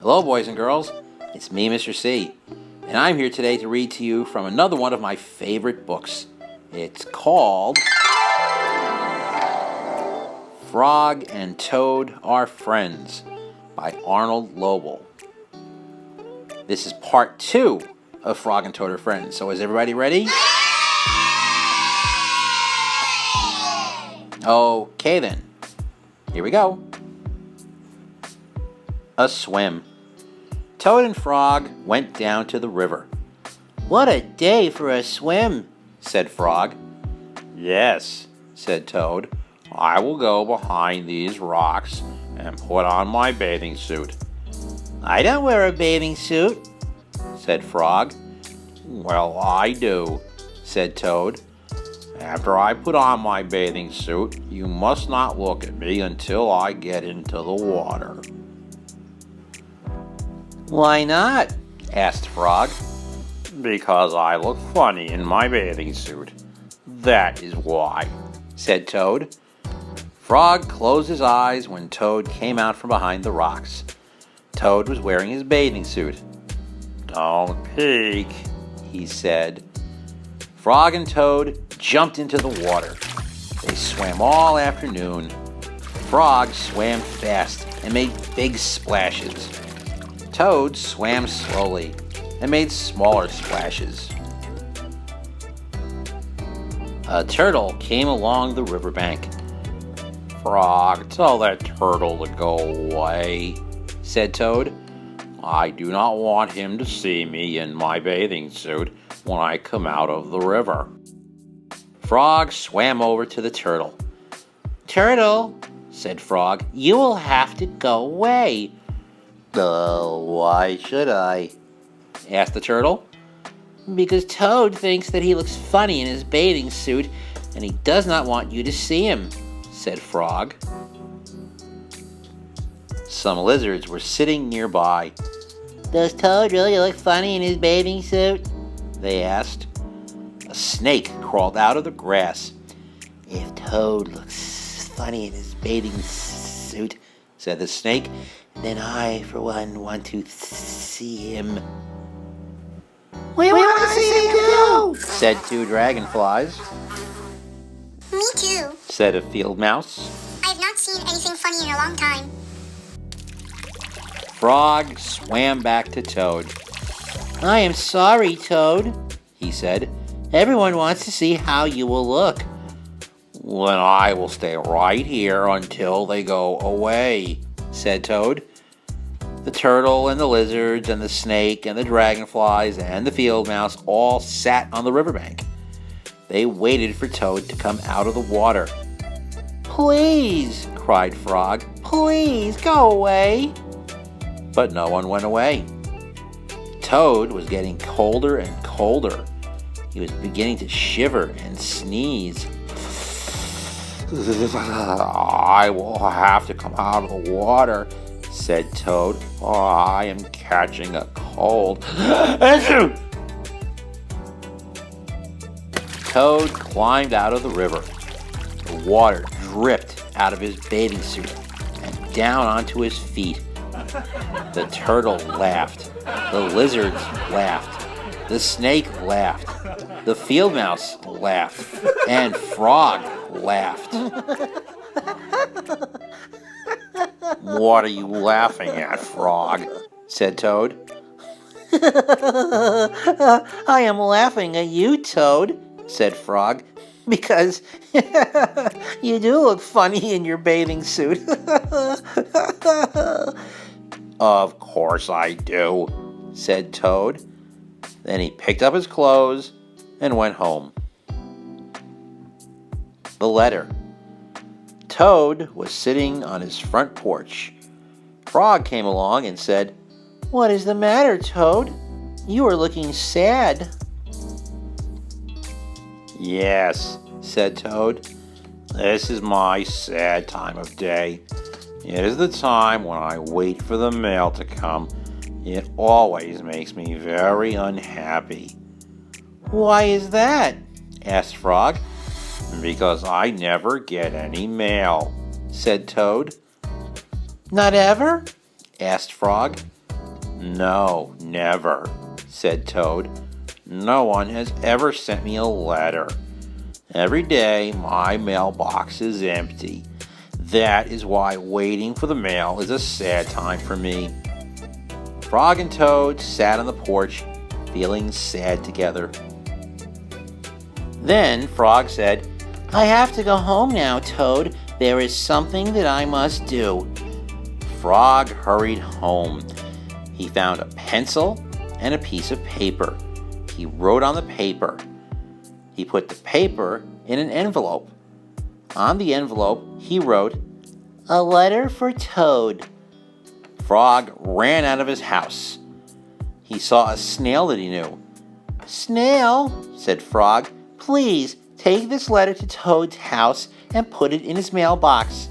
Hello, boys and girls. It's me, Mr. C, and I'm here today to read to you from another one of my favorite books. It's called Frog and Toad Are Friends by Arnold Lobel. This is part 2 of Frog and Toad Are Friends. So is everybody ready? Okay then. Here we go. A swim. Toad and Frog went down to the river. "What a day for a swim," said Frog. "Yes," said Toad. "I will go behind these rocks and put on my bathing suit." "I don't wear a bathing suit," said Frog. "Well, I do," said Toad. "After I put on my bathing suit, you must not look at me until I get into the water." "Why not?" asked Frog. "Because I look funny in my bathing suit. That is why," said Toad. Frog closed his eyes when Toad came out from behind the rocks. Toad was wearing his bathing suit. "Don't peek," he said. Frog and Toad jumped into the water. They swam all afternoon. Frog swam fast and made big splashes. Toad swam slowly and made smaller splashes. A turtle came along the riverbank. "Frog, tell that turtle to go away," said Toad. "I do not want him to see me in my bathing suit when I come out of the river." Frog swam over to the turtle. "Turtle," said Frog, "you will have to go away." "Why should I?" asked the turtle. "Because Toad thinks that he looks funny in his bathing suit, and he does not want you to see him," said Frog. Some lizards were sitting nearby. "Does Toad really look funny in his bathing suit?" they asked. A snake crawled out of the grass. "If Toad looks funny in his bathing suit," said the snake, "then I, for one, want to see him." "We want to see him too," said 2 dragonflies. "Me too," said a field mouse. "I've not seen anything funny in a long time." Frog swam back to Toad. "I am sorry, Toad," he said. "Everyone wants to see how you will look." "Then I will stay right here until they go away," said Toad. The turtle and the lizards and the snake and the dragonflies and the field mouse all sat on the riverbank. They waited for Toad to come out of the water. "Please," cried Frog, "please go away." But no one went away. Toad was getting colder and colder. He was beginning to shiver and sneeze. "I will have to come out of the water," said Toad. "I am catching a cold." Toad climbed out of the river. The water dripped out of his bathing suit and down onto his feet. The turtle laughed. The lizards laughed. The snake laughed. The field mouse laughed. And Frog laughed. "What are you laughing at, Frog?" said Toad. "I am laughing at you, Toad," said Frog, "because you do look funny in your bathing suit." "Of course I do," said Toad. Then he picked up his clothes and went home. The letter. Toad was sitting on his front porch. Frog came along and said, "What is the matter, Toad? You are looking sad." "Yes," said Toad. "This is my sad time of day. It is the time when I wait for the mail to come. It always makes me very unhappy." "Why is that?" asked Frog. "Because I never get any mail," said Toad. "Not ever?" asked Frog. No, never, said Toad. No one has ever sent me a letter. Every day my mailbox is empty. That is why waiting for the mail is a sad time for me. Frog and Toad sat on the porch, feeling sad together. Then Frog said, I have to go home now, Toad. There is something that I must do. Frog hurried home. He found a pencil and a piece of paper. He wrote on the paper. He put the paper in an envelope. On the envelope, he wrote, A letter for Toad. Frog ran out of his house. He saw a snail that he knew. Snail, said Frog, please take this letter to Toad's house and put it in his mailbox.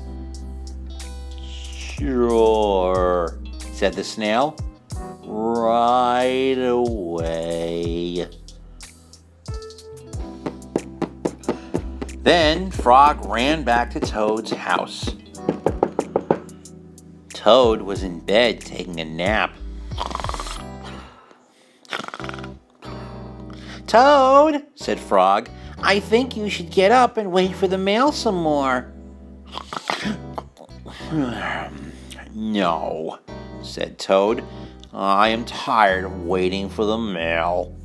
Sure, said the snail. Right away. Then Frog ran back to Toad's house. Toad was in bed taking a nap. Toad, said Frog, I think you should get up and wait for the mail some more. No, said Toad. I am tired of waiting for the mail.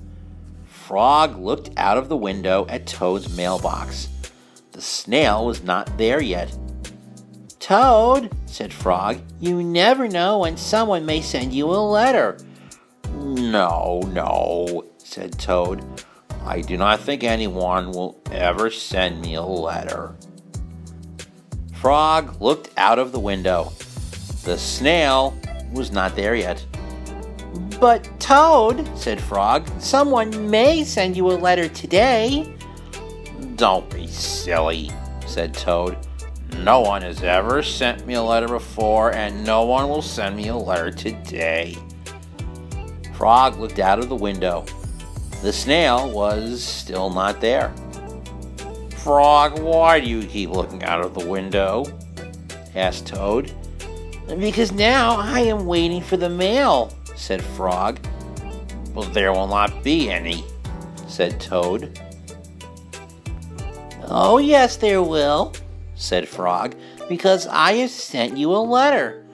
Frog looked out of the window at Toad's mailbox. The snail was not there yet. Toad, said Frog, you never know when someone may send you a letter. No, said Toad. I do not think anyone will ever send me a letter. Frog looked out of the window. The snail was not there yet. But Toad, said Frog, someone may send you a letter today. Don't be silly, said Toad. No one has ever sent me a letter before, and no one will send me a letter today. Frog looked out of the window. The snail was still not there. Frog, why do you keep looking out of the window? Asked Toad. Because now I am waiting for the mail, said Frog. Well, there will not be any, said Toad. Oh, yes, there will, said Frog, because I have sent you a letter.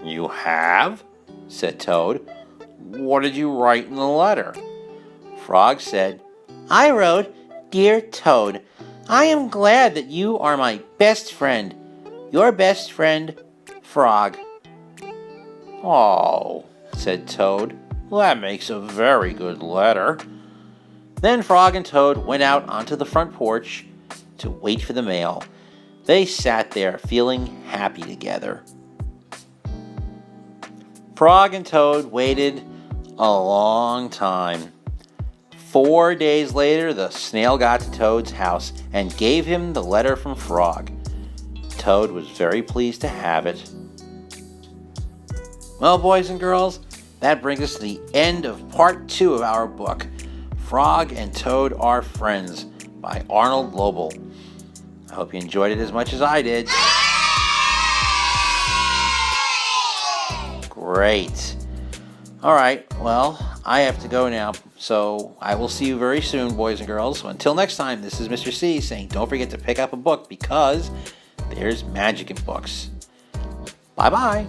You have? Said Toad. What did you write in the letter? Frog said, I wrote, Dear Toad, I am glad that you are my best friend. Your best friend, Frog. Oh, said Toad. Well, that makes a very good letter. Then Frog and Toad went out onto the front porch to wait for the mail. They sat there feeling happy together. Frog and Toad waited a long time. 4 days later, the snail got to Toad's house and gave him the letter from Frog. Toad was very pleased to have it. Well, boys and girls, that brings us to the end of part 2 of our book, Frog and Toad Are Friends by Arnold Lobel. I hope you enjoyed it as much as I did. Great. All right, well, I have to go now, so I will see you very soon, boys and girls. So until next time, this is Mr. C saying don't forget to pick up a book because there's magic in books. Bye-bye.